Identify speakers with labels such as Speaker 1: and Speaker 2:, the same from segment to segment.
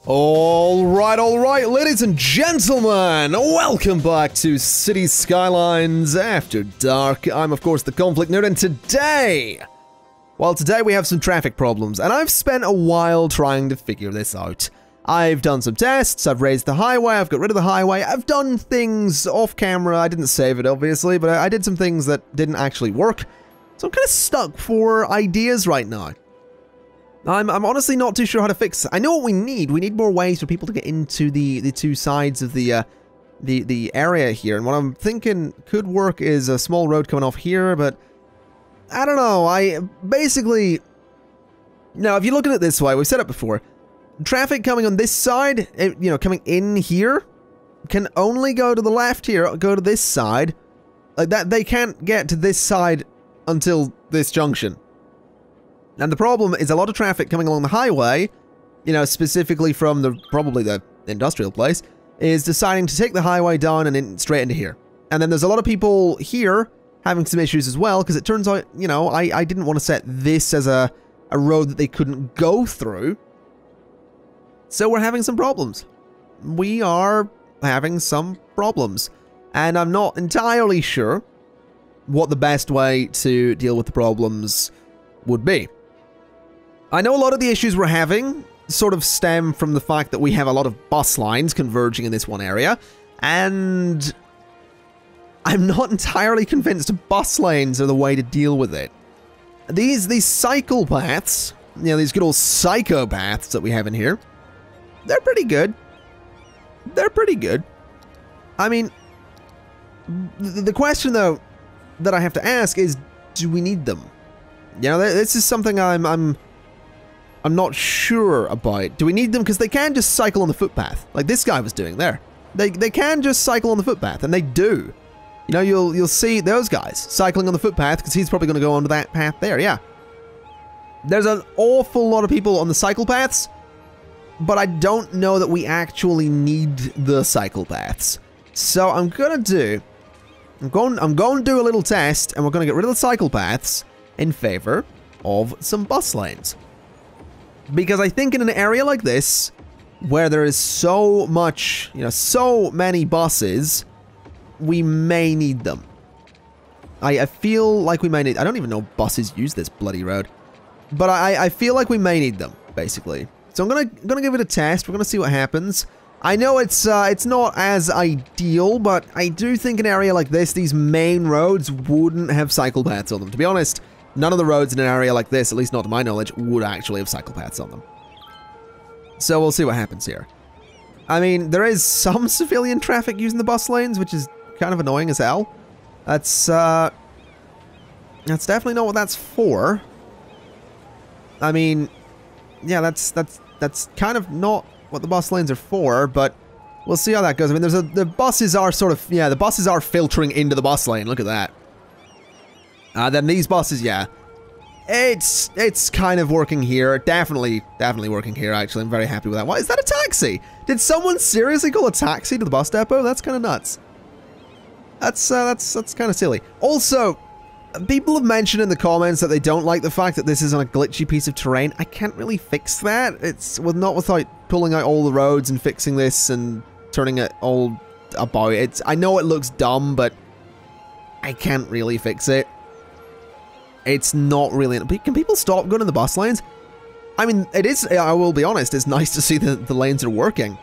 Speaker 1: All right, ladies and gentlemen, welcome back to City Skylines After Dark. I'm, of course, the ConflictNerd, and today we have some traffic problems, and I've spent a while trying to figure this out. I've done some tests, I've raised the highway, I've got rid of the highway, I've done things off camera. I didn't save it, obviously, but I did some things that didn't actually work, so I'm kind of stuck for ideas right now. I'm honestly not too sure how to fix it. I know what we need. We need more ways for people to get into the two sides of the area here. And what I'm thinking could work is a small road coming off here, but I don't know. Now, if you look at it this way, we've said it before. Traffic coming on this side, coming in here, can only go to the left here, go to this side. Like that, they can't get to this side until this junction. And the problem is a lot of traffic coming along the highway, specifically from probably the industrial place, is deciding to take the highway down and straight into here. And then there's a lot of people here having some issues as well, because it turns out, I didn't want to set this as a road that they couldn't go through. So we're having some problems. We are having some problems. And I'm not entirely sure what the best way to deal with the problems would be. I know a lot of the issues we're having sort of stem from the fact that we have a lot of bus lines converging in this one area, and I'm not entirely convinced bus lanes are the way to deal with it. These cycle paths, these good old psychopaths that we have in here, they're pretty good. They're pretty good. I mean, the question though that I have to ask is, do we need them? This is something I'm not sure about. Do we need them? Because they can just cycle on the footpath, like this guy was doing there. They can just cycle on the footpath, and they do. You'll see those guys cycling on the footpath because he's probably going to go onto that path there. Yeah. There's an awful lot of people on the cycle paths, but I don't know that we actually need the cycle paths. So I'm going to do a little test, and we're going to get rid of the cycle paths in favor of some bus lanes. Because I think in an area like this, where there is so much, so many buses, we may need them. I feel like we may need... I don't even know buses use this bloody road. But I feel like we may need them, basically. So I'm gonna give it a test. We're gonna see what happens. I know it's not as ideal, but I do think an area like this, these main roads wouldn't have cycle paths on them. To be honest, none of the roads in an area like this, at least not to my knowledge, would actually have cycle paths on them. So we'll see what happens here. I mean, there is some civilian traffic using the bus lanes, which is kind of annoying as hell. That's definitely not what that's for. I mean, yeah, that's kind of not what the bus lanes are for, but we'll see how that goes. I mean, the buses are sort of, the buses are filtering into the bus lane. Look at that. Then these buses, yeah, it's kind of working here. Definitely working here, actually. I'm very happy with that. What, is that a taxi? Did someone seriously call a taxi to the bus depot? That's kind of nuts. That's kind of silly. Also, people have mentioned in the comments that they don't like the fact that this is on a glitchy piece of terrain. I can't really fix that. It's not without pulling out all the roads and fixing this and turning it all about. I know it looks dumb, but I can't really fix it. It's not really... Can people stop going in the bus lanes? I mean, it is... I will be honest, it's nice to see the lanes are working.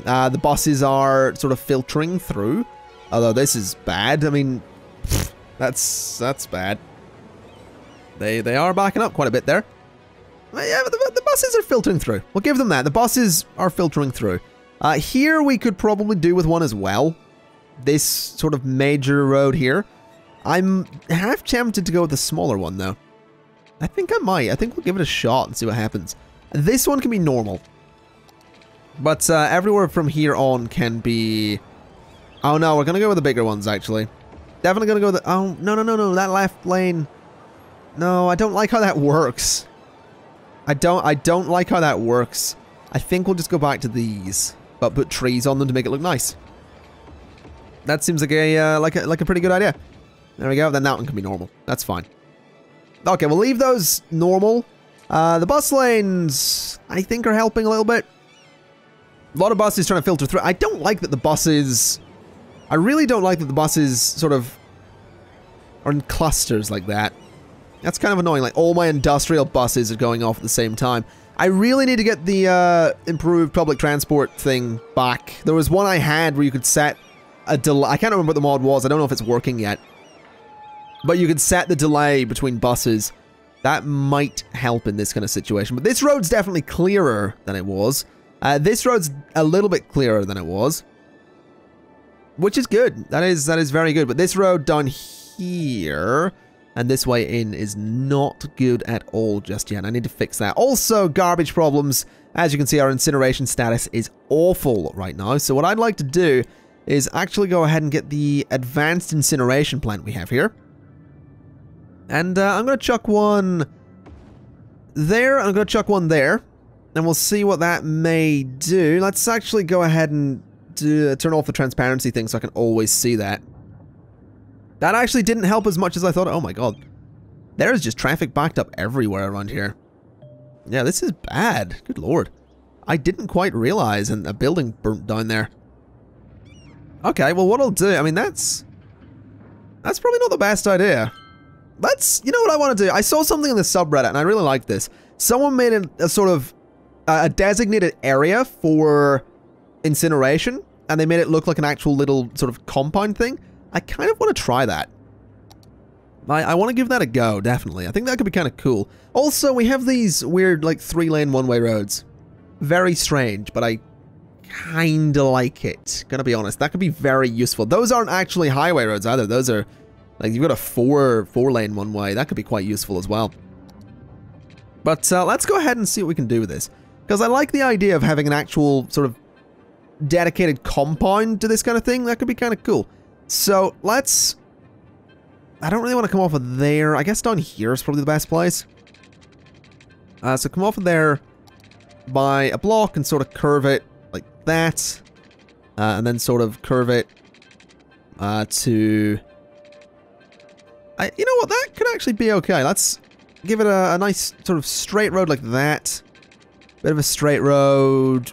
Speaker 1: The buses are sort of filtering through. Although this is bad. I mean, that's bad. They are backing up quite a bit there. Yeah, but the buses are filtering through. We'll give them that. The buses are filtering through. Here we could probably do with one as well. This sort of major road here. I'm half tempted to go with the smaller one, though. I think I might. I think we'll give it a shot and see what happens. This one can be normal. But everywhere from here on can be... Oh, no, we're going to go with the bigger ones, actually. Definitely going to go with the... Oh, no, that left lane. No, I don't like how that works. I don't like how that works. I think we'll just go back to these, but put trees on them to make it look nice. That seems like a pretty good idea. There we go. Then that one can be normal. That's fine. Okay, we'll leave those normal. The bus lanes, I think, are helping a little bit. A lot of buses trying to filter through. I don't like that the buses... I really don't like that the buses sort of are in clusters like that. That's kind of annoying. Like, all my industrial buses are going off at the same time. I really need to get the improved public transport thing back. There was one I had where you could set a delay. I can't remember what the mod was. I don't know if it's working yet. But you could set the delay between buses. That might help in this kind of situation. But this road's definitely clearer than it was. This road's a little bit clearer than it was. Which is good. That is very good. But this road down here and this way in is not good at all just yet. I need to fix that. Also, garbage problems. As you can see, our incineration status is awful right now. So what I'd like to do is actually go ahead and get the advanced incineration plant we have here. And I'm going to chuck one there. I'm going to chuck one there. And we'll see what that may do. Let's actually go ahead and turn off the transparency thing so I can always see that. That actually didn't help as much as I thought. Oh my god. There's just traffic backed up everywhere around here. Yeah, this is bad. Good lord. I didn't quite realize and a building burnt down there. Okay, well what I'll do, I mean that's probably not the best idea. You know what I want to do? I saw something in the subreddit and I really like this. Someone made a sort of a designated area for incineration and they made it look like an actual little sort of compound thing. I kind of want to try that. I want to give that a go, definitely. I think that could be kind of cool. Also, we have these weird, like, 3-lane one-way roads. Very strange, but I kind of like it. Gonna be honest, that could be very useful. Those aren't actually highway roads either. Those are, like, you've got a four-lane one-way. That could be quite useful as well. But let's go ahead and see what we can do with this. Because I like the idea of having an actual sort of dedicated compound to this kind of thing. That could be kind of cool. So, let's... I don't really want to come off of there. I guess down here is probably the best place. So come off of there by a block and sort of curve it like that. And then sort of curve it to... you know what? That could actually be okay. Let's give it a nice sort of straight road like that. Bit of a straight road.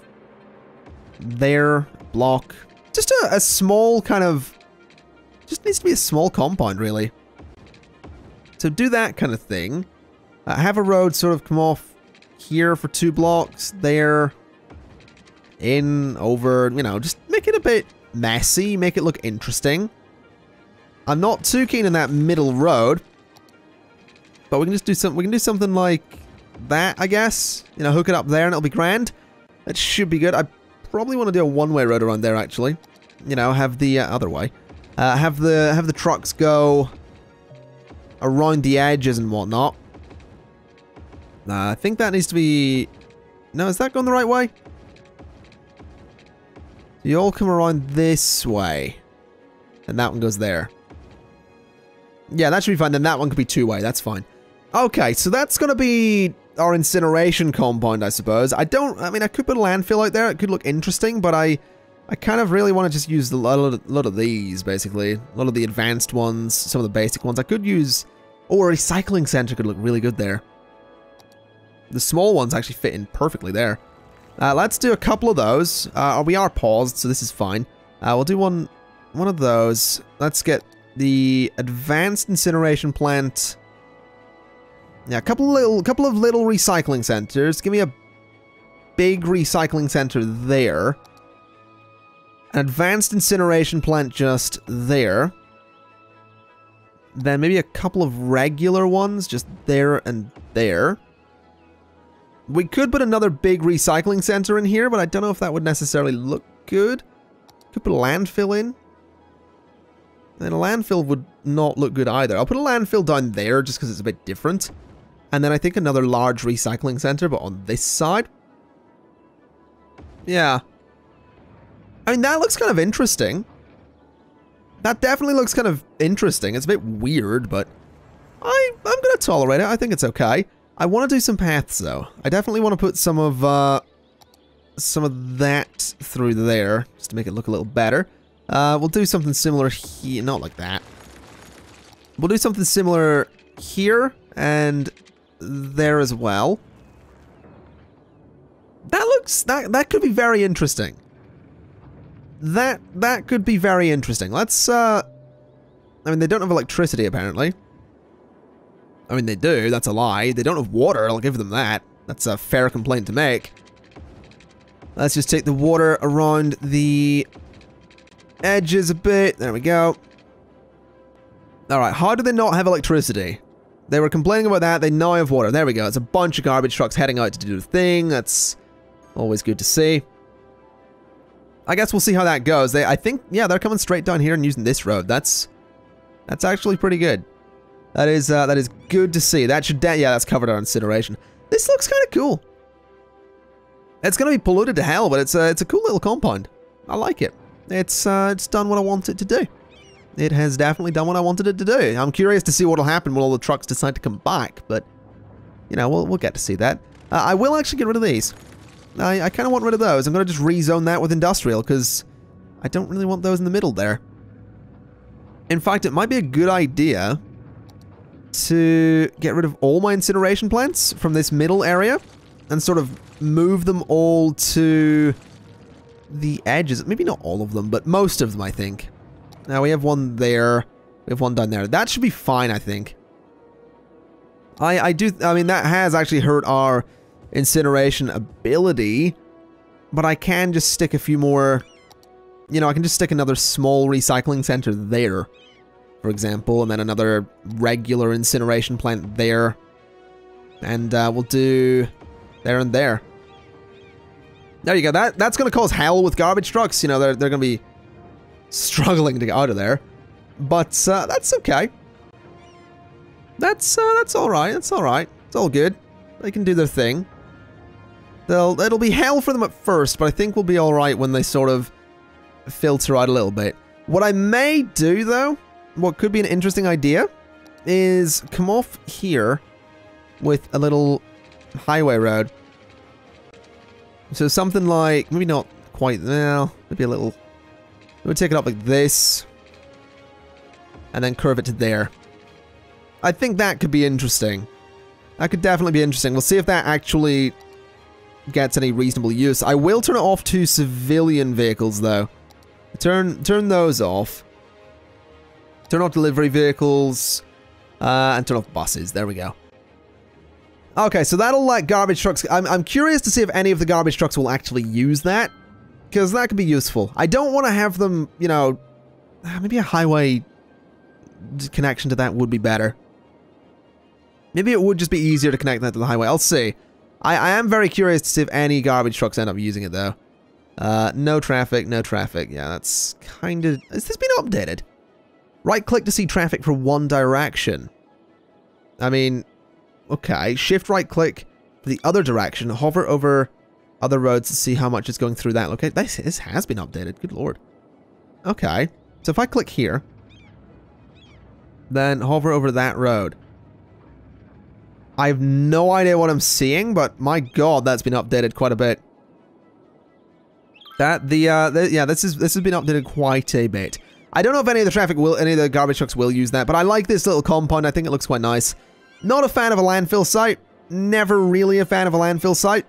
Speaker 1: There. Block. Just a small kind of... Just needs to be a small compound, really. So do that kind of thing. Have a road sort of come off here for 2 blocks. There. In, over, you know, just make it a bit messy. Make it look interesting. I'm not too keen on that middle road. But we can just do something. We can do something like that, I guess. You know, hook it up there and it'll be grand. That should be good. I probably want to do a one-way road around there, actually. You know, have the other way. Have the trucks go around the edges and whatnot. I think that needs to be... No, is that going the right way? You all come around this way. And that one goes there. Yeah, that should be fine. Then that one could be 2-way. That's fine. Okay, so that's going to be our incineration compound, I suppose. I mean, I could put a landfill out there. It could look interesting, but I kind of really want to just use a lot of these, basically. A lot of the advanced ones, some of the basic ones. I could use... Oh, a recycling center could look really good there. The small ones actually fit in perfectly there. Let's do a couple of those. We are paused, so this is fine. We'll do one of those. Let's get the advanced incineration plant. Yeah, a couple of little recycling centers. Give me a big recycling center there. An advanced incineration plant just there. Then maybe a couple of regular ones just there and there. We could put another big recycling center in here, but I don't know if that would necessarily look good. Could put a landfill in. And a landfill would not look good either. I'll put a landfill down there just because it's a bit different. And then I think another large recycling center, but on this side. Yeah. I mean, that looks kind of interesting. That definitely looks kind of interesting. It's a bit weird, but I'm going to tolerate it. I think it's okay. I want to do some paths, though. I definitely want to put some of that through there, just to make it look a little better. We'll do something similar here. Not like that. We'll do something similar here and there as well. That trucks. That could be very interesting. That could be very interesting. Let's, I mean, they don't have electricity, apparently. I mean, they do. That's a lie. They don't have water. I'll give them that. That's a fair complaint to make. Let's just take the water around the edges a bit. There we go. Alright, how do they not have electricity? They were complaining about that. They now have water. There we go. It's a bunch of garbage trucks heading out to do the thing. That's always good to see. I guess we'll see how that goes. I think, yeah, they're coming straight down here and using this road. That's actually pretty good. That is good to see. That should, yeah, that's covered our incineration. This looks kind of cool. It's going to be polluted to hell, but it's a cool little compound. I like it. It's done what I want it to do. It has definitely done what I wanted it to do. I'm curious to see what'll happen when all the trucks decide to come back, but you know, we'll get to see that. I will actually get rid of these. I kind of want rid of those. I'm going to just rezone that with industrial because I don't really want those in the middle there. In fact, it might be a good idea to get rid of all my incineration plants from this middle area and sort of move them all to the edges. Maybe not all of them, but most of them, I think. Now, we have one there. We have one down there. That should be fine, I think. I mean, that has actually hurt our incineration ability, but I can just stick a few more, you know, I can just stick another small recycling center there, for example, and then another regular incineration plant there, and we'll do there and there. There you go. That's going to cause hell with garbage trucks. You know, they're going to be struggling to get out of there, but that's okay. That's all right. That's all right. It's all good. They can do their thing. It'll be hell for them at first, but I think we'll be all right when they sort of filter out a little bit. What I may do, though, what could be an interesting idea, is come off here with a little highway road. So something like, maybe not quite, well, maybe a little, we'll take it up like this, and then curve it to there. I think that could be interesting. That could definitely be interesting. We'll see if that actually gets any reasonable use. I will turn it off to civilian vehicles, though. Turn those off. Turn off delivery vehicles, and turn off buses. There we go. Okay, so that'll let garbage trucks... I'm curious to see if any of the garbage trucks will actually use that, because that could be useful. I don't want to have them, you know... Maybe a highway connection to that would be better. Maybe it would just be easier to connect that to the highway. I'll see. I am very curious to see if any garbage trucks end up using it, though. No traffic, no traffic. Yeah, that's kind of... Has this been updated? Right-click to see traffic for one direction. I mean... Okay, shift right-click for the other direction. Hover over other roads to see how much is going through that location. This has been updated. Good lord. Okay, so if I click here, then hover over that road. I have no idea what I'm seeing, but my god, that's been updated quite a bit. Yeah, this has been updated quite a bit. I don't know if any of the garbage trucks will use that, but I like this little compound. I think it looks quite nice. Not a fan of a landfill site. Never really a fan of a landfill site.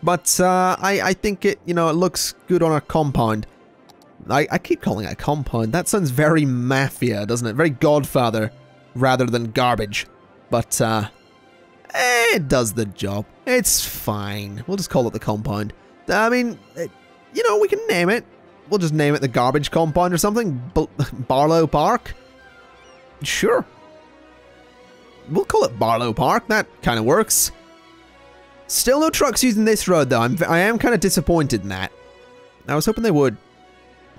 Speaker 1: But I think it, you know, it looks good on a compound. I keep calling it a compound. That sounds very mafia, doesn't it? Very Godfather rather than garbage. But it does the job. It's fine. We'll just call it the compound. I mean, you know, we can name it. We'll just name it the garbage compound or something. Barlow Park? Sure. We'll call it Barlow Park. That kind of works. Still no trucks using this road, though. I am kind of disappointed in that. I was hoping they would.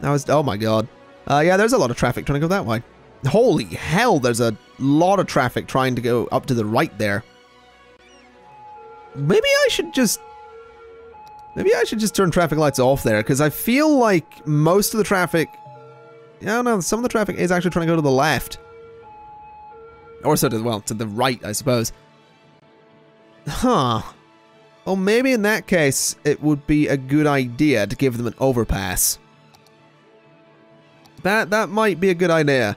Speaker 1: Oh my god. Yeah, there's a lot of traffic trying to go that way. Holy hell, there's a lot of traffic trying to go up to the right there. Maybe I should just turn traffic lights off there, because I feel like most of the traffic... Yeah, no, some of the traffic is actually trying to go to the left. Or so to, well, to the right, I suppose. Huh. Well, maybe in that case, it would be a good idea to give them an overpass. That might be a good idea.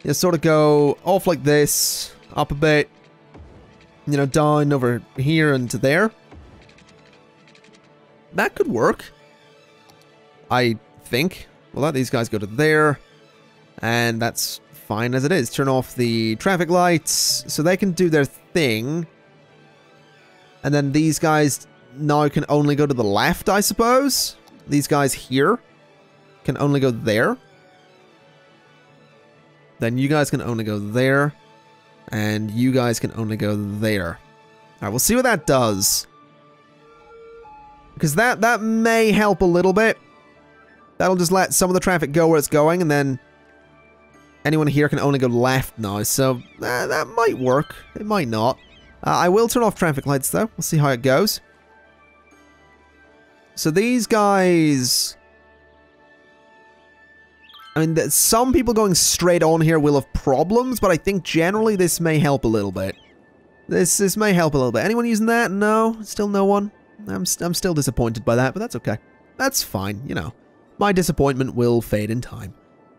Speaker 1: You sort of go off like this, up a bit, you know, down over here and to there. That could work. I think. We'll let these guys go to there. And that's fine as it is. Turn off the traffic lights so they can do their thing. And then these guys now can only go to the left, I suppose. These guys here can only go there. Then you guys can only go there. And you guys can only go there. Alright, we'll see what that does. Because that may help a little bit. That'll just let some of the traffic go where it's going, and then anyone here can only go left now. So that might work. It might not. I will turn off traffic lights, though. We'll see how it goes. So these guys... I mean, some people going straight on here will have problems, but I think generally this may help a little bit. This may help a little bit. Anyone using that? No? Still no one? I'm still disappointed by that, but that's okay. That's fine, you know. My disappointment will fade in time.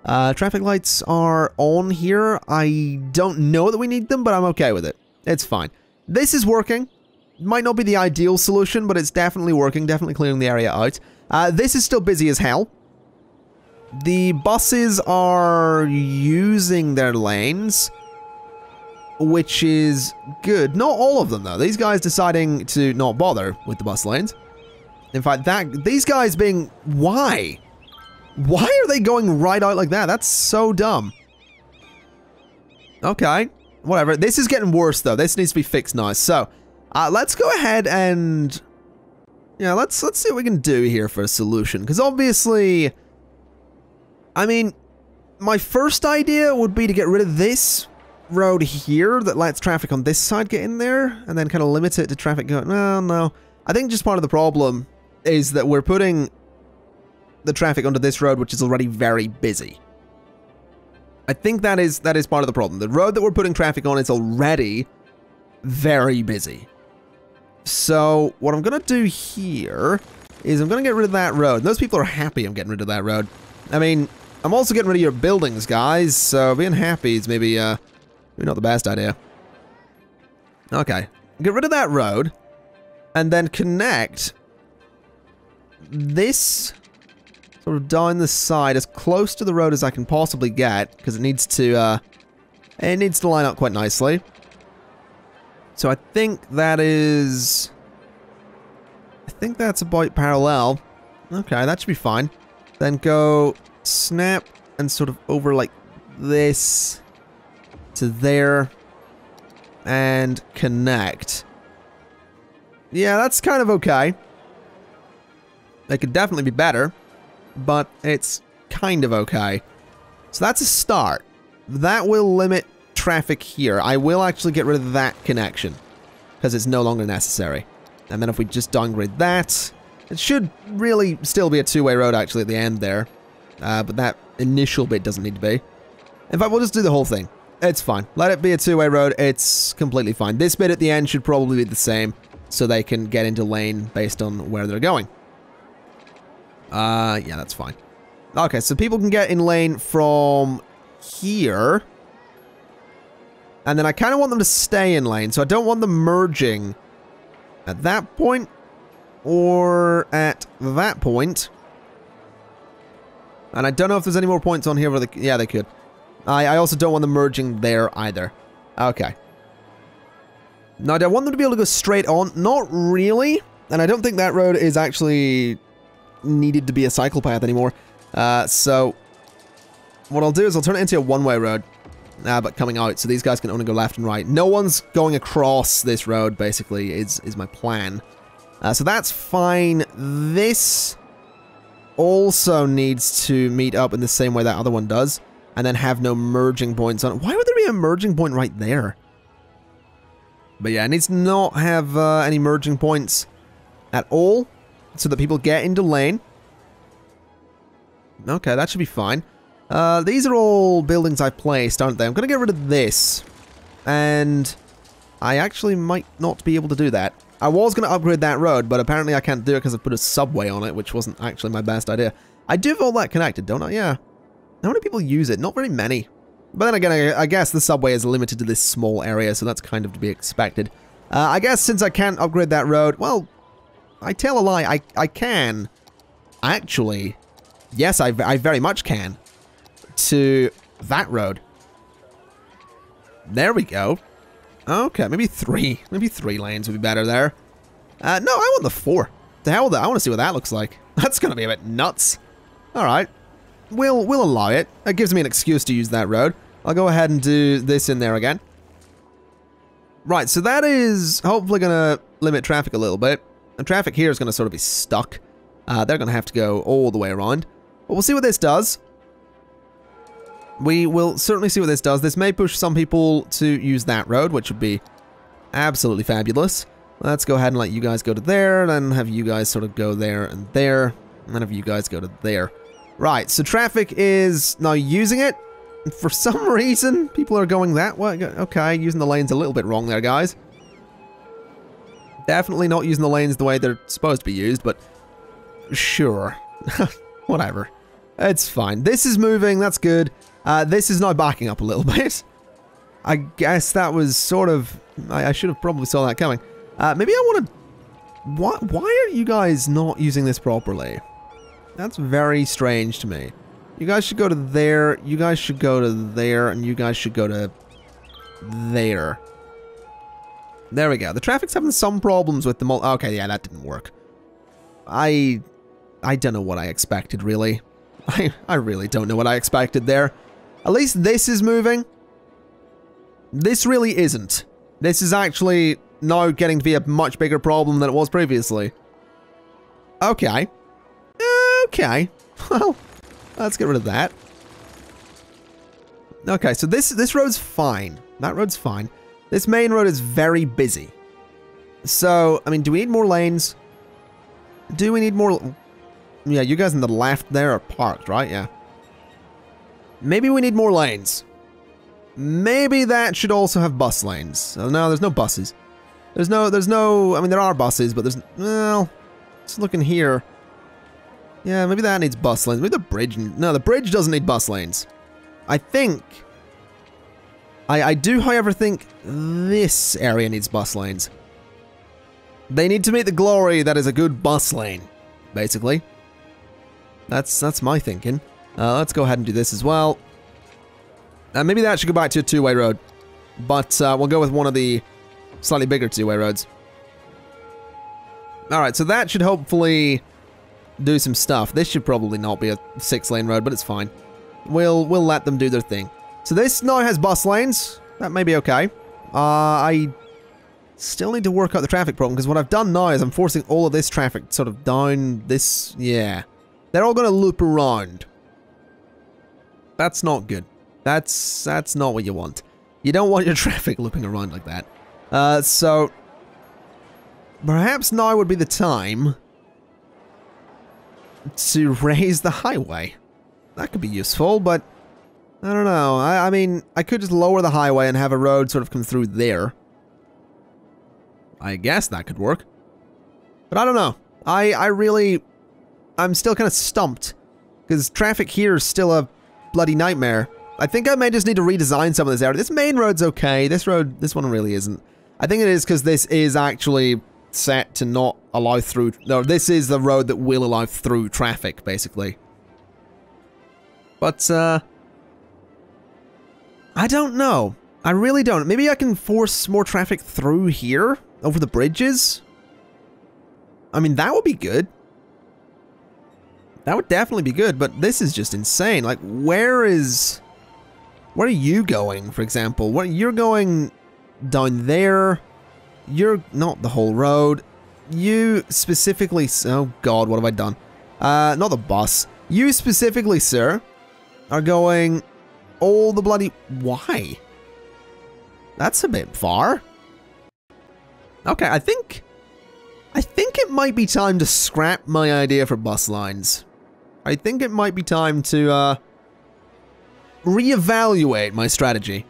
Speaker 1: Traffic lights are on here. I don't know that we need them, but I'm okay with it. It's fine. This is working. Might not be the ideal solution, but it's definitely working. Definitely clearing the area out. This is still busy as hell. The buses are using their lanes, which is good. Not all of them, though. These guys deciding to not bother with the bus lanes. In fact, these guys being... Why? Why are they going right out like that? That's so dumb. Okay. Whatever. This is getting worse, though. This needs to be fixed now. So, let's go ahead and... Yeah, let's see what we can do here for a solution. Because obviously... I mean, my first idea would be to get rid of this road here that lets traffic on this side get in there. And then kind of limit it to traffic going... No. I think just part of the problem is that we're putting the traffic onto this road, which is already very busy. I think that is part of the problem. The road that we're putting traffic on is already very busy. So what I'm going to do here is I'm going to get rid of that road. Those people are happy I'm getting rid of that road. I mean, I'm also getting rid of your buildings, guys, so being happy is maybe not the best idea. Okay. Get rid of that road, and then connect this sort of down the side as close to the road as I can possibly get, because it needs to line up quite nicely. So I think that's about parallel. Okay, that should be fine. Then go snap and sort of over like this to there and connect. Yeah, that's kind of okay. It could definitely be better, but it's kind of okay. So that's a start. That will limit traffic here. I will actually get rid of that connection because it's no longer necessary. And then if we just downgrade that, it should really still be a two-way road actually at the end there. But that initial bit doesn't need to be. In fact, we'll just do the whole thing. It's fine. Let it be a two-way road. It's completely fine. This bit at the end should probably be the same so they can get into lane based on where they're going. Yeah, that's fine. Okay, so people can get in lane from here. And then I kind of want them to stay in lane, so I don't want them merging at that point or at that point. And I don't know if there's any more points on here where yeah, they could. I also don't want them merging there either. Okay. Now, do I want them to be able to go straight on? Not really. And I don't think that road is actually needed to be a cycle path anymore. So what I'll do is I'll turn it into a one-way road. But coming out, so these guys can only go left and right. No one's going across this road, basically, is my plan. So that's fine. This also needs to meet up in the same way that other one does, and then have no merging points on it. Why would there be a merging point right there? But yeah, it needs to not have any merging points at all, so that people get into lane. Okay, that should be fine. These are all buildings I placed, aren't they? I'm going to get rid of this. And I actually might not be able to do that. I was going to upgrade that road, but apparently I can't do it because I put a subway on it, which wasn't actually my best idea. I do have all that connected, don't I? Yeah. How many people use it? Not very many. But then again, I guess the subway is limited to this small area, so that's kind of to be expected. I guess since I can't upgrade that road, well, I tell a lie. I can. Actually, yes, I very much can. To that road. There we go. Okay, maybe 3. Maybe 3 lanes would be better there. No, I want the 4. The hell with that. I want to see what that looks like. That's going to be a bit nuts. Alright. We'll allow it. That gives me an excuse to use that road. I'll go ahead and do this in there again. Right, so that is hopefully going to limit traffic a little bit. And traffic here is going to sort of be stuck. They're going to have to go all the way around. But we'll see what this does. We will certainly see what this does. This may push some people to use that road, which would be absolutely fabulous. Let's go ahead and let you guys go to there, then have you guys sort of go there, and then have you guys go to there. Right, so traffic is now using it. For some reason, people are going that way. Okay, using the lanes a little bit wrong there, guys. Definitely not using the lanes the way they're supposed to be used, but sure. Whatever. It's fine. This is moving, that's good. This is now backing up a little bit. I guess that was sort of... I should have probably saw that coming. Maybe I want to... Why are you guys not using this properly? That's very strange to me. You guys should go to there, you guys should go to there, and you guys should go to there. There we go. The traffic's having some problems with the okay, yeah, that didn't work. I don't know what I expected, really. I really don't know what I expected there. At least this is moving. This really isn't. This is actually now getting to be a much bigger problem than it was previously. Okay. Okay. Well, let's get rid of that. Okay, so this road's fine. That road's fine. This main road is very busy. So, I mean, do we need more lanes? Do we need more... Yeah, you guys on the left there are parked, right? Yeah. Maybe we need more lanes. Maybe that should also have bus lanes. Oh, no, there's no buses. There's no... I mean, there are buses, but there's... Well, just looking here. Yeah, maybe that needs bus lanes. Maybe the bridge... No, the bridge doesn't need bus lanes. I think... I do, however, think this area needs bus lanes. They need to meet the glory that is a good bus lane, basically. That's my thinking. Let's go ahead and do this as well. Maybe that should go back to a two-way road. But we'll go with one of the slightly bigger two-way roads. Alright, so that should hopefully do some stuff. This should probably not be a 6-lane road, but it's fine. We'll let them do their thing. So this now has bus lanes. That may be okay. I still need to work out the traffic problem, because what I've done now is I'm forcing all of this traffic sort of down this... Yeah. They're all going to loop around. That's not good. That's not what you want. You don't want your traffic looping around like that. So... Perhaps now would be the time to raise the highway. That could be useful, but... I don't know. I mean, I could just lower the highway and have a road sort of come through there. I guess that could work. But I don't know. I'm still kind of stumped. Because traffic here is still a bloody nightmare. I think I may just need to redesign some of this area. This main road's okay. This one really isn't. I think it is because this is actually set to not allow through... No, this is the road that will allow through traffic, basically. But, I don't know. I really don't. Maybe I can force more traffic through here? Over the bridges? I mean, that would be good. That would definitely be good, but this is just insane. Like, where are you going, for example? You're going down there. You're not the whole road. You specifically... Oh, God, what have I done? Not the bus. You specifically, sir, are going... all the bloody... Why? That's a bit far. Okay, I think it might be time to scrap my idea for bus lines. I think it might be time to, reevaluate my strategy.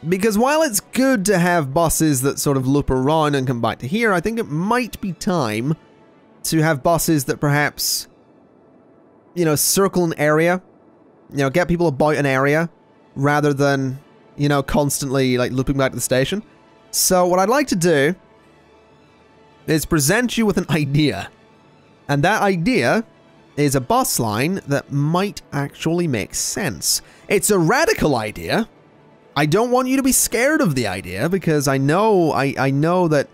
Speaker 1: Because while it's good to have buses that sort of loop around and come back to here, I think it might be time to have buses that perhaps, you know, circle an area. You know, get people about an area rather than, you know, constantly like looping back to the station. So what I'd like to do is present you with an idea. And that idea is a bus line that might actually make sense. It's a radical idea. I don't want you to be scared of the idea, because I know that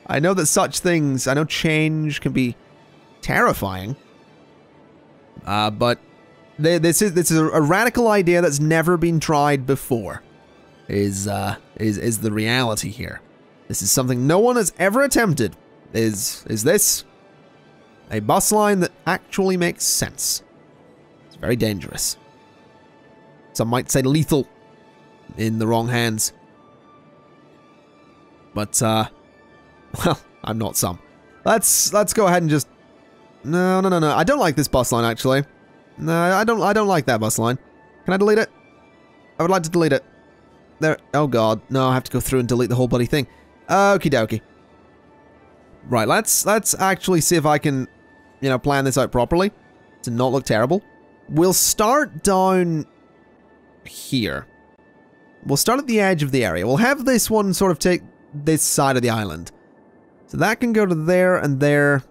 Speaker 1: I know that such things, I know change can be terrifying. But this is a radical idea that's never been tried before. Is the reality here. This is something no one has ever attempted. Is this a bus line that actually makes sense? It's very dangerous. Some might say lethal in the wrong hands. But well, I'm not some. Let's go ahead and just No. I don't like this bus line actually. No, I don't like that bus line. Can I delete it? I would like to delete it. There. Oh god. No, I have to go through and delete the whole bloody thing. Okie dokie. Right, let's actually see if I can, you know, plan this out properly to not look terrible. We'll start down here. We'll start at the edge of the area. We'll have this one sort of take this side of the island. So that can go to there and there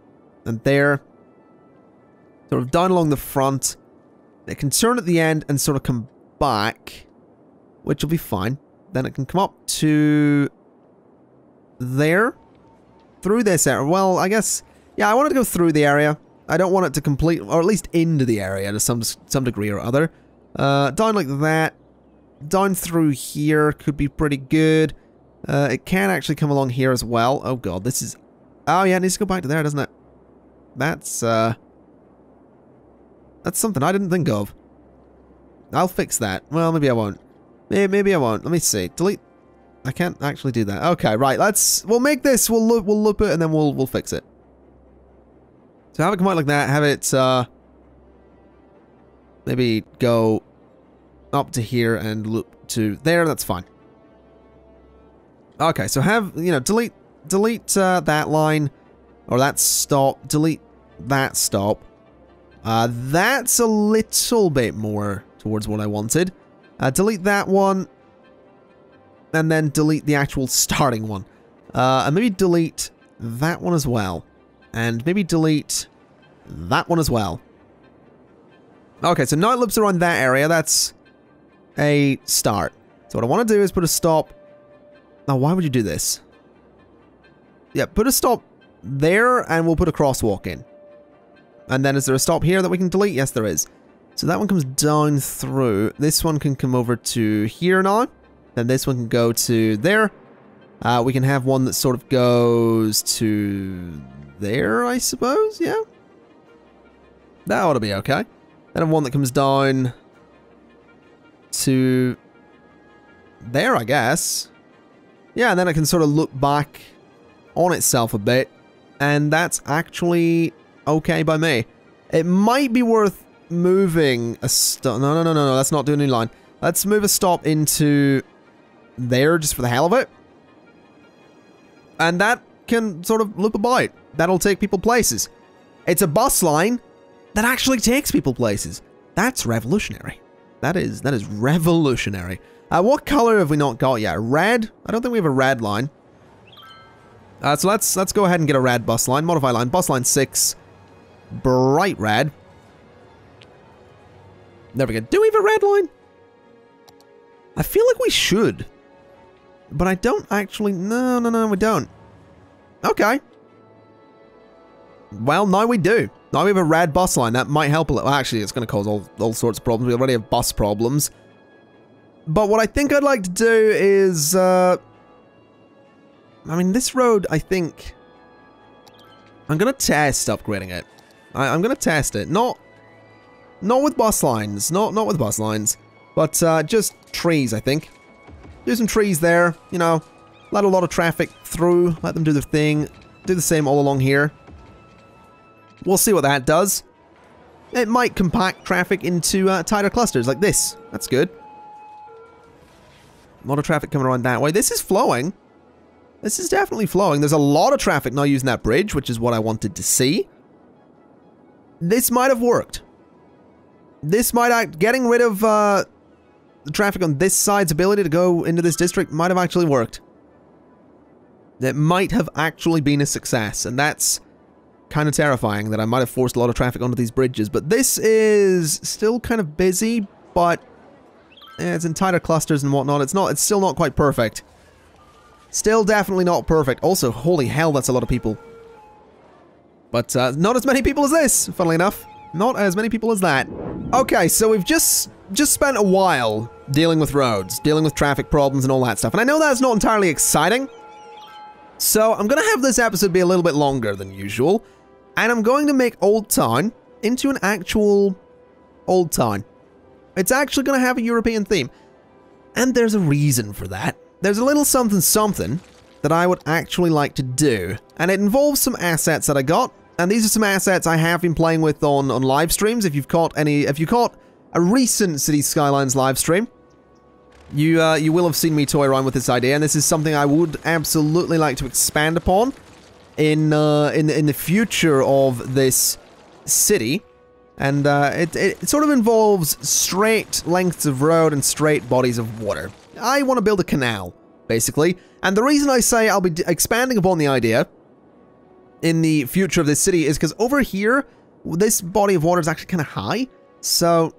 Speaker 1: and there. Sort of down along the front. It can turn at the end and sort of come back, which will be fine. Then it can come up to there. Through this area. Well, I guess, yeah, I wanted to go through the area. I don't want it to complete, or at least into the area to some degree or other. Down like that. Down through here could be pretty good. It can actually come along here as well. Oh god, this is... Oh yeah, it needs to go back to there, doesn't it? That's something I didn't think of. I'll fix that. Well, maybe I won't. Maybe I won't. Let me see. Delete... I can't actually do that. Okay, right. We'll make this. We'll loop it, and then we'll fix it. So have it come out like that. Have it maybe go up to here and loop to there. That's fine. Okay, so have, you know, delete that line or that stop. Delete that stop. That's a little bit more towards what I wanted. Delete that one. And then delete the actual starting one. And maybe delete that one as well. And maybe delete that one as well. Okay, so now it loops around that area. That's a start. So what I want to do is put a stop. Now, why would you do this? Yeah, put a stop there, and we'll put a crosswalk in. And then is there a stop here that we can delete? Yes, there is. So that one comes down through. This one can come over to here now. Then this one can go to there. We can have one that sort of goes to there, I suppose, yeah? That ought to be okay. Then have one that comes down to there, I guess. Yeah, and then it can sort of look back on itself a bit. And that's actually okay by me. It might be worth moving a stop. No, let's not do a new line. Let's move a stop into... there just for the hell of it. And that can sort of loop about. That'll take people places. It's a bus line that actually takes people places. That's revolutionary. That is revolutionary. What color have we not got yet? Red? I don't think we have a red line. So let's go ahead and get a red bus line. Modify line. Bus line 6. Bright red. There we go. Do we have a red line? I feel like we should. But I don't actually... No, we don't. Okay. Well, now we do. Now we have a red bus line. That might help a little. Actually, it's going to cause all sorts of problems. We already have bus problems. But what I think I'd like to do is... I mean, this road, I think... I'm going to test upgrading it. I'm going to test it. Not with bus lines. Not with bus lines. But just trees, I think. Do some trees there, you know, let a lot of traffic through, let them do their thing, do the same all along here. We'll see what that does. It might compact traffic into tighter clusters like this. That's good. A lot of traffic coming around that way. This is flowing. This is definitely flowing. There's a lot of traffic now using that bridge, which is what I wanted to see. This might have worked. This might getting rid of the traffic on this side's ability to go into this district might have actually worked. It might have actually been a success, and that's kind of terrifying that I might have forced a lot of traffic onto these bridges. But this is still kind of busy, but it's in tighter clusters and whatnot. It's still not quite perfect. Still definitely not perfect. Also, holy hell, that's a lot of people. But not as many people as this, funnily enough. Not as many people as that. Okay, so we've just spent a while dealing with roads, dealing with traffic problems and all that stuff. And I know that's not entirely exciting. So I'm going to have this episode be a little bit longer than usual. And I'm going to make Old Town into an actual Old Town. It's actually going to have a European theme. And there's a reason for that. There's a little something something that I would actually like to do. And it involves some assets that I got. And these are some assets I have been playing with on live streams. If you caught a recent City Skylines live stream, you will have seen me toy around with this idea, and this is something I would absolutely like to expand upon in the future of this city. And it sort of involves straight lengths of road and straight bodies of water. I want to build a canal, basically. And the reason I say I'll be expanding upon the idea in the future of this city is because over here, this body of water is actually kind of high. So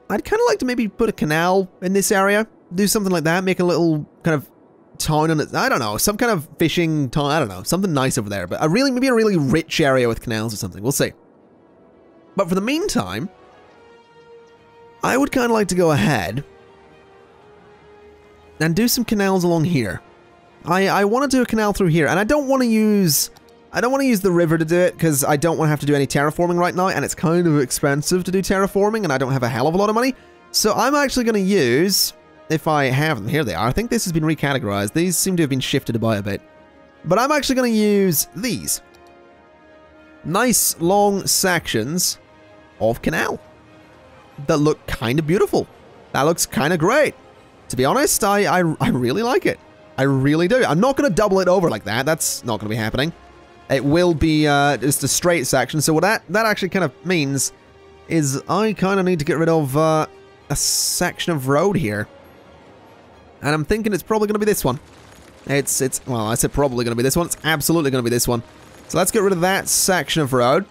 Speaker 1: I'd kind of like to maybe put a canal in this area. Do something like that, make a little kind of town on it. I don't know, some kind of fishing town. I don't know, something nice over there. But maybe a really rich area with canals or something. We'll see. But for the meantime, I would kind of like to go ahead and do some canals along here. I want to do a canal through here, and I don't want to use the river to do it because I don't want to have to do any terraforming right now, and it's kind of expensive to do terraforming, and I don't have a hell of a lot of money. So I'm actually going to use, if I have them, here they are. I think this has been recategorized. These seem to have been shifted about a bit. But I'm actually going to use these. Nice long sections of canal that look kind of beautiful. That looks kind of great. To be honest, I really like it. I really do. I'm not going to double it over like that. That's not going to be happening. It will be just a straight section. So what that actually kind of means is I kind of need to get rid of a section of road here. And I'm thinking it's probably going to be this one. Well, I said probably going to be this one. It's absolutely going to be this one. So let's get rid of that section of road.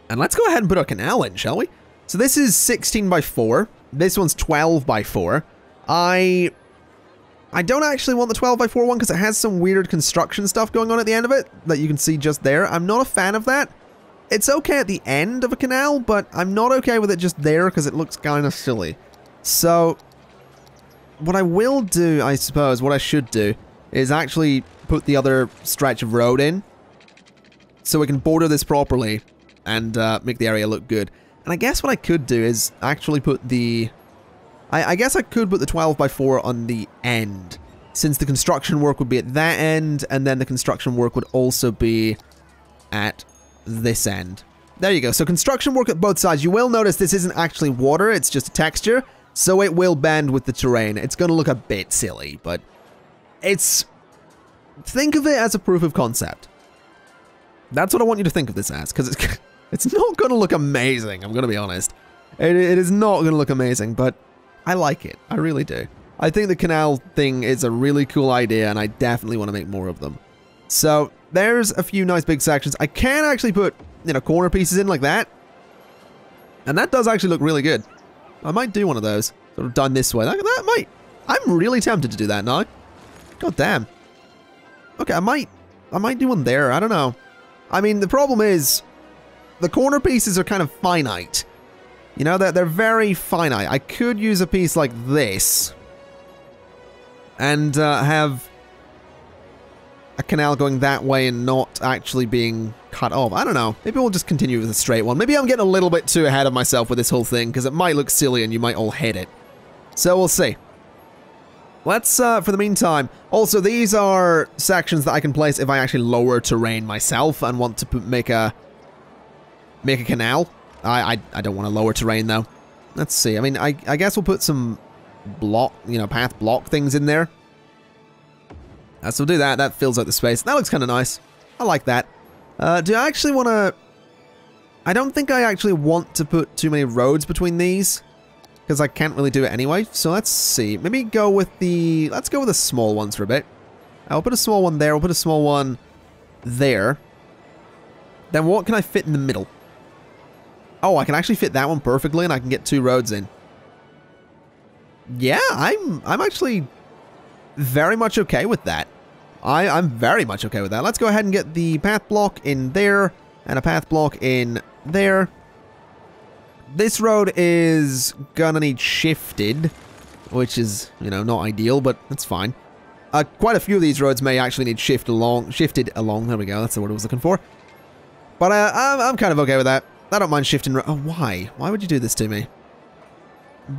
Speaker 1: And let's go ahead and put our canal in, shall we? So this is 16 by 4. This one's 12 by 4. I don't actually want the 12 by 4 one because it has some weird construction stuff going on at the end of it that you can see just there. I'm not a fan of that. It's okay at the end of a canal, but I'm not okay with it just there because it looks kind of silly. So what I will do, I suppose, what I should do is actually put the other stretch of road in so we can border this properly and make the area look good. And I guess what I could do is actually put the... I guess I could put the 12 by 4 on the end, since the construction work would be at that end, and then the construction work would also be at this end. There you go. So construction work at both sides. You will notice this isn't actually water, it's just a texture, so it will bend with the terrain. It's going to look a bit silly, but it's... Think of it as a proof of concept. That's what I want you to think of this as, because it's not going to look amazing, I'm going to be honest. It is not going to look amazing, but I like it. I really do. I think the canal thing is a really cool idea, and I definitely want to make more of them. So, there's a few nice big sections. I can actually put, corner pieces in like that. And that does actually look really good. I might do one of those. Sort of done this way. That might... I'm really tempted to do that now. God damn. Okay, I might do one there. I don't know. I mean, the problem is... The corner pieces are kind of finite. You know, they're very finite. I could use a piece like this and have a canal going that way and not actually being cut off. I don't know. Maybe we'll just continue with a straight one. Maybe I'm getting a little bit too ahead of myself with this whole thing because it might look silly and you might all hate it. So we'll see. Let's, for the meantime... Also, these are sections that I can place if I actually lower terrain myself and want to make a canal. I don't want to lower terrain, though. Let's see. I mean, I guess we'll put some path block things in there. So we'll do that. That fills out the space. That looks kind of nice. I like that. Do I actually want to... I don't think I actually want to put too many roads between these, because I can't really do it anyway. So let's see. Maybe go with the... Let's go with the small ones for a bit. I'll put a small one there. We'll put a small one there. Then what can I fit in the middle? Oh, I can actually fit that one perfectly, and I can get 2 roads in. Yeah, I'm actually very much okay with that. I'm very much okay with that. Let's go ahead and get the path block in there, and a path block in there. This road is gonna need shifted, which is, you know, not ideal, but that's fine. Quite a few of these roads may actually need shifted along. There we go, that's the word I was looking for. But I'm kind of okay with that. I don't mind shifting. Oh, why? Why would you do this to me?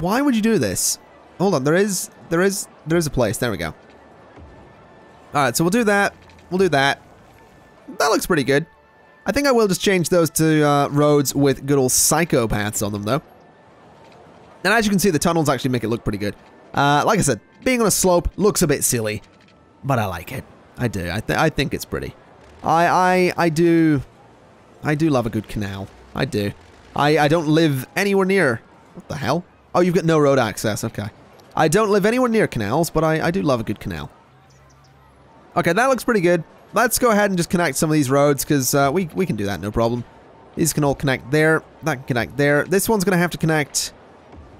Speaker 1: Why would you do this? Hold on, there is a place. There we go. Alright, so we'll do that. We'll do that. That looks pretty good. I think I will just change those to roads with good old psychopaths on them, though. And as you can see, the tunnels actually make it look pretty good. Like I said, being on a slope looks a bit silly, but I like it. I do. I think it's pretty. I do love a good canal. I do. I don't live anywhere near... What the hell? Oh, you've got no road access. Okay. I don't live anywhere near canals, but I do love a good canal. Okay, that looks pretty good. Let's go ahead and just connect some of these roads, because we can do that, no problem. These can all connect there. That can connect there. This one's going to have to connect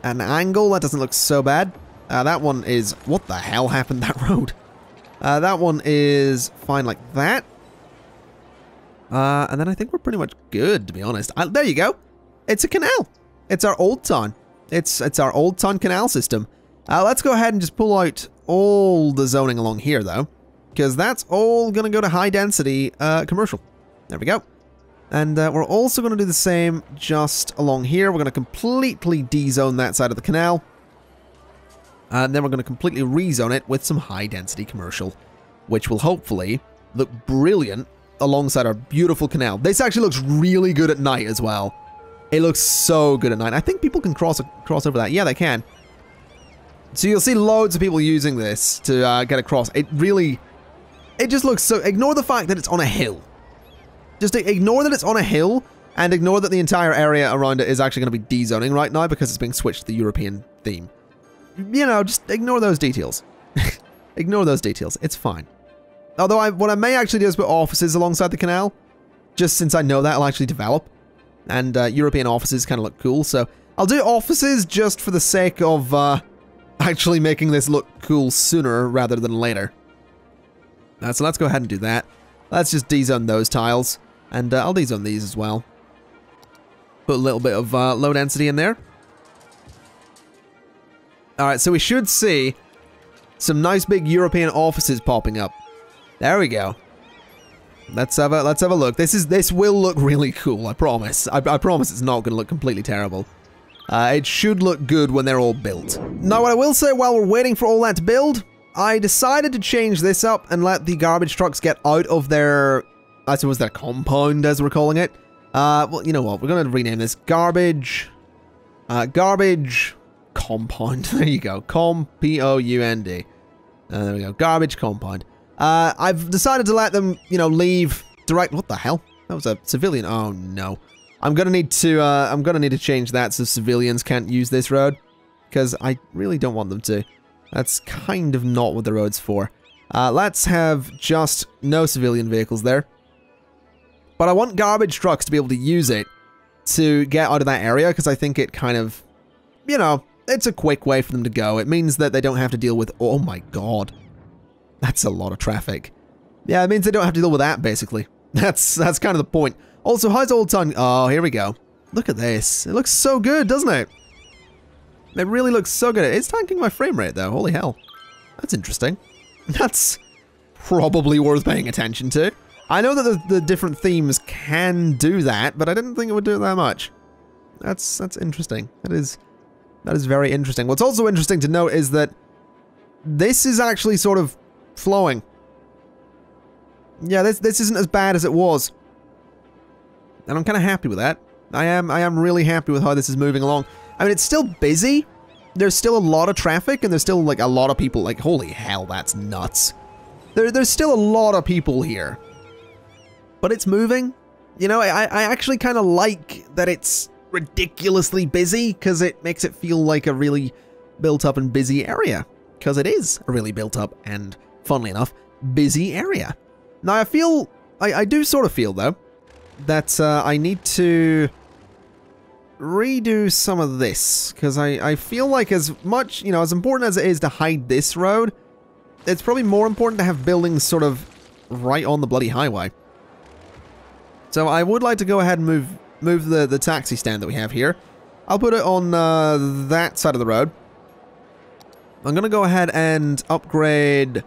Speaker 1: at an angle. That doesn't look so bad. That one is... What the hell happened to that road? That one is fine like that. And then I think we're pretty much good, to be honest. There you go. It's a canal. It's our old town. It's our old town canal system. Let's go ahead and just pull out all the zoning along here, though, because that's all going to go to high-density commercial. There we go. And we're also going to do the same just along here. We're going to completely de-zone that side of the canal. And then we're going to completely rezone it with some high-density commercial, which will hopefully look brilliant alongside our beautiful canal. This actually looks really good at night as well. It looks so good at night. I think people can cross over that. Yeah, they can. So you'll see loads of people using this to get across. It just looks so... Ignore the fact that it's on a hill. Just ignore that it's on a hill, and ignore that the entire area around it is actually going to be de-zoning right now because it's being switched to the European theme. You know, just ignore those details. Ignore those details. It's fine. Although what I may actually do is put offices alongside the canal, just since I know that will actually develop. And European offices kind of look cool, so I'll do offices just for the sake of actually making this look cool sooner rather than later. So let's go ahead and do that. Let's just de-zone those tiles, and I'll de-zone these as well. Put a little bit of low density in there. Alright, so we should see some nice big European offices popping up. There we go. Let's have a look. This will look really cool, I promise. I promise it's not going to look completely terrible. It should look good when they're all built. Now, what I will say while we're waiting for all that to build, I decided to change this up and let the garbage trucks get out of their, I suppose, their compound, as we're calling it. Well, you know what? We're going to rename this garbage compound. There you go. P-O-U-N-D. There we go. Garbage compound. I've decided to let them, you know, leave direct. What the hell? That was a civilian. Oh no. I'm gonna need to change that so civilians can't use this road, because I really don't want them to. That's kind of not what the road's for. Let's have just no civilian vehicles there. But I want garbage trucks to be able to use it to get out of that area, because I think it kind of, you know, it's a quick way for them to go. It means that they don't have to deal with, oh my god. That's a lot of traffic. Yeah, it means they don't have to deal with that, basically. That's kind of the point. Also, how's Old Town? Oh, here we go. Look at this. It looks so good, doesn't it? It really looks so good. It's tanking my frame rate, though. Holy hell. That's interesting. That's probably worth paying attention to. I know that the different themes can do that, but I didn't think it would do it that much. That's interesting. That is very interesting. What's also interesting to note is that this is actually sort of flowing. Yeah, this isn't as bad as it was. And I'm kind of happy with that. I am really happy with how this is moving along. I mean, it's still busy. There's still a lot of traffic, and there's still, like, a lot of people. Like, holy hell, that's nuts. There's still a lot of people here. But it's moving. You know, I actually kind of like that it's ridiculously busy, because it makes it feel like a really built up and busy area. Because it is a really built up and, funnily enough, busy area. Now, I do sort of feel, though, that I need to redo some of this, because I feel like as much, you know, as important as it is to hide this road, it's probably more important to have buildings sort of right on the bloody highway. So I would like to go ahead and move the taxi stand that we have here. I'll put it on that side of the road. I'm gonna go ahead and upgrade.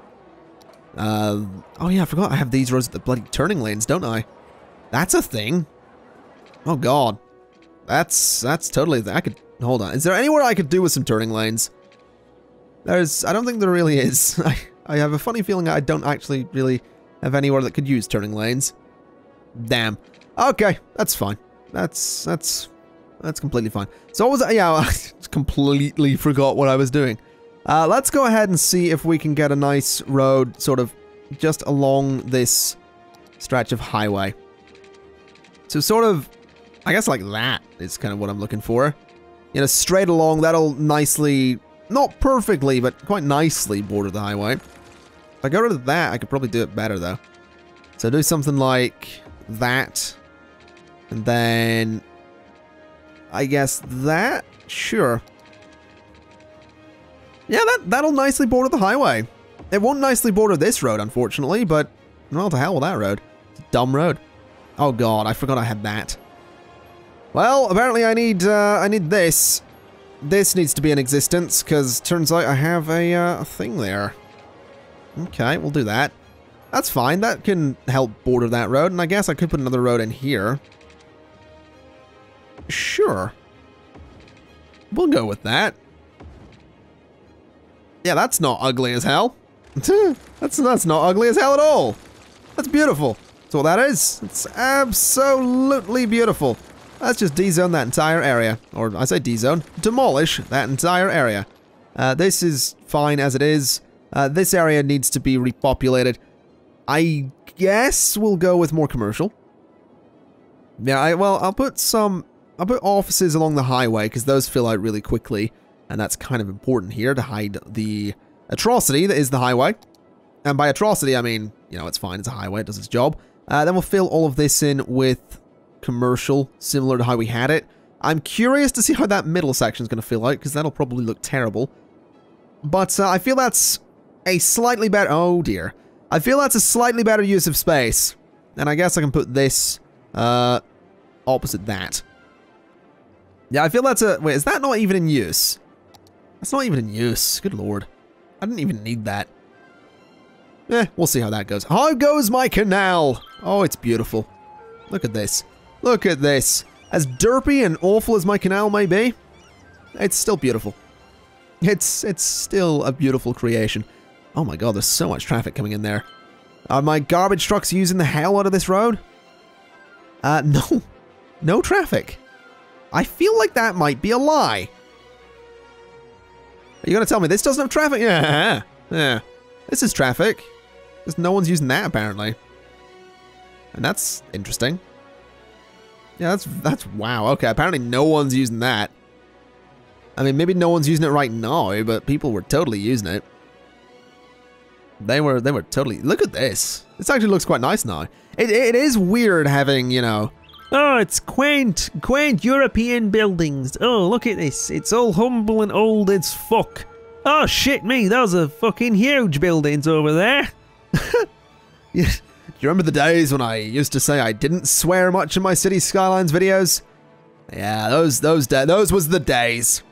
Speaker 1: Oh yeah, I forgot I have these roads at the bloody turning lanes, don't I? That's a thing. Oh god, that's totally. I could hold on. Is there anywhere I could do with some turning lanes? I don't think there really is. I have a funny feeling I don't actually really have anywhere that could use turning lanes. Damn. Okay, that's fine. That's completely fine. So what was that? Yeah, I completely forgot what I was doing. Let's go ahead and see if we can get a nice road sort of just along this stretch of highway. So sort of, I guess like that is kind of what I'm looking for. You know, straight along, that'll nicely, not perfectly, but quite nicely border the highway. If I go rid of that, I could probably do it better though. So do something like that. And then I guess that? Sure. Yeah, that'll nicely border the highway. It won't nicely border this road, unfortunately, but well, to hell with that road. It's a dumb road. Oh god, I forgot I had that. Well, apparently I need this. This needs to be in existence, because turns out I have a thing there. Okay, we'll do that. That's fine, that can help border that road, and I guess I could put another road in here. Sure. We'll go with that. Yeah, that's not ugly as hell. That's not ugly as hell at all. That's beautiful. That's what that is. It's absolutely beautiful. Let's just D-zone that entire area. Or I say D-zone, demolish that entire area. This is fine as it is. This area needs to be repopulated. I guess we'll go with more commercial. Yeah, I'll put offices along the highway because those fill out really quickly. And that's kind of important here to hide the atrocity that is the highway. And by atrocity, I mean, you know, it's fine. It's a highway. It does its job. Then we'll fill all of this in with commercial, similar to how we had it. I'm curious to see how that middle section is going to fill out, because that'll probably look terrible. But I feel that's a slightly better... Oh, dear. I feel that's a slightly better use of space. And I guess I can put this opposite that. Yeah, I feel that's a... Wait, is that not even in use? That's not even in use. Good lord. I didn't even need that. We'll see how that goes. How goes my canal? Oh, it's beautiful. Look at this. Look at this. As derpy and awful as my canal may be, it's still beautiful. It's still a beautiful creation. Oh my god, there's so much traffic coming in there. Are my garbage trucks using the hell out of this road? No. No traffic. I feel like that might be a lie. Are you going to tell me this doesn't have traffic? Yeah. Yeah. This is traffic. Just no one's using that, apparently. And that's interesting. Yeah, that's wow. Okay, apparently no one's using that. I mean, maybe no one's using it right now, but people were totally using it. They were totally... Look at this. This actually looks quite nice now. It is weird having, you know...
Speaker 2: Oh, it's quaint European buildings. Oh, look at this. It's all humble and old as fuck. Oh, shit me, those are fucking huge buildings over there.
Speaker 1: Yeah. Do you remember the days when I used to say I didn't swear much in my City Skylines videos? Yeah, those was the days.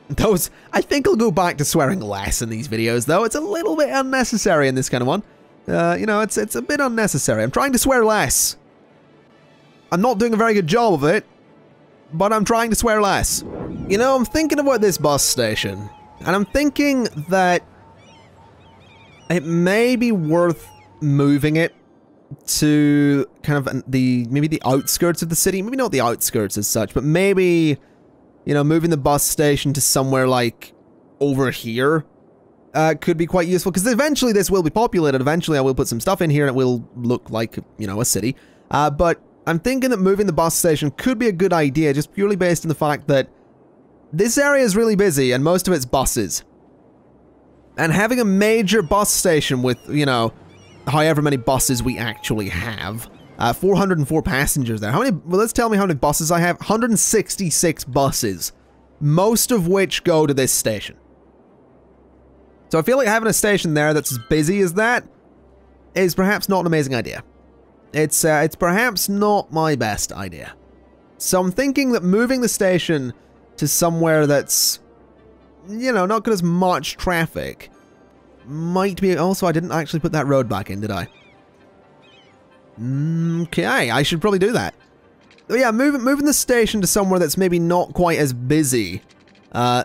Speaker 1: I think I'll go back to swearing less in these videos, though. It's a little bit unnecessary in this kind of one. You know, it's a bit unnecessary. I'm trying to swear less. I'm not doing a very good job of it, but I'm trying to swear less. You know, I'm thinking about this bus station, and I'm thinking that it may be worth moving it to kind of maybe the outskirts of the city. Maybe not the outskirts as such, but maybe, you know, moving the bus station to somewhere like over here could be quite useful, because eventually this will be populated. Eventually I will put some stuff in here and it will look like, you know, a city. But I'm thinking that moving the bus station could be a good idea, just purely based on the fact that this area is really busy and most of it's buses. And having a major bus station with, you know, however many buses we actually have. 404 passengers there. How many, well, let's tell me how many buses I have. 166 buses, most of which go to this station. So I feel like having a station there that's as busy as that is perhaps not an amazing idea. It's perhaps not my best idea. So I'm thinking that moving the station to somewhere that's, you know, not got as much traffic might be. Also, I didn't actually put that road back in, did I? Okay, I should probably do that. But yeah, moving the station to somewhere that's maybe not quite as busy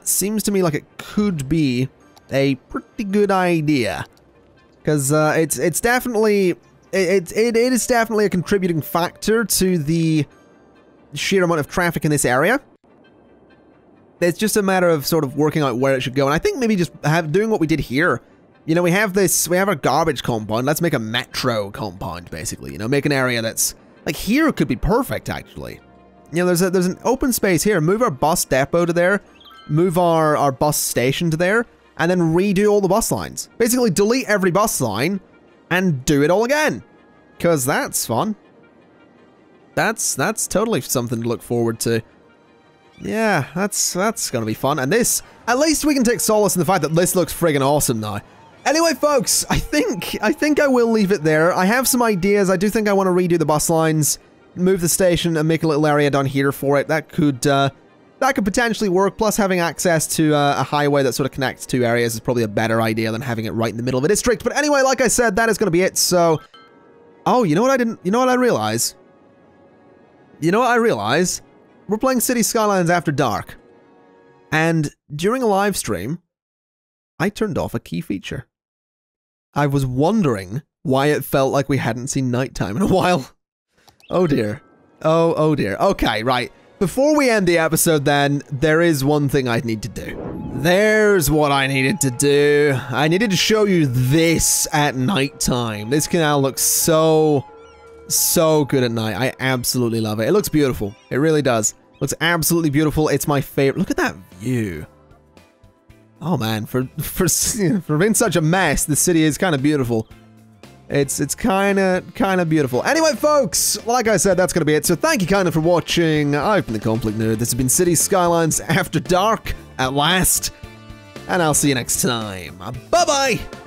Speaker 1: seems to me like it could be a pretty good idea, because it's definitely it is definitely a contributing factor to the sheer amount of traffic in this area. It's just a matter of sort of working out where it should go, and I think maybe just doing what we did here. You know, we have our garbage compound. Let's make a metro compound, basically. You know, make an area that's like here could be perfect, actually. You know, there's an open space here. Move our bus depot to there. Move our bus station to there, and then redo all the bus lines. Basically, delete every bus line and do it all again, because that's fun. That's totally something to look forward to. Yeah, that's gonna be fun. And this, at least we can take solace in the fact that this looks friggin' awesome now. Anyway, folks, I think I will leave it there. I have some ideas. I do think I want to redo the bus lines, move the station, and make a little area down here for it. That could potentially work. Plus, having access to a highway that sort of connects two areas is probably a better idea than having it right in the middle of a district. But anyway, like I said, that is going to be it. So, oh, you know what I realize? You know what I realize? We're playing City Skylines After Dark, and during a live stream, I turned off a key feature. I was wondering why it felt like we hadn't seen nighttime in a while. Oh dear. Oh dear. Okay, right. Before we end the episode then, there is one thing I need to do. There's what I needed to do. I needed to show you this at nighttime. This canal looks so good at night. I absolutely love it. It looks beautiful. It really does. Looks absolutely beautiful. It's my favorite. Look at that view. Oh man, for being such a mess, the city is kind of beautiful. It's kind of beautiful. Anyway, folks, like I said, that's going to be it. So thank you kind of for watching. I've been the ConflictNerd. This has been City Skylines After Dark at last. And I'll see you next time. Bye-bye!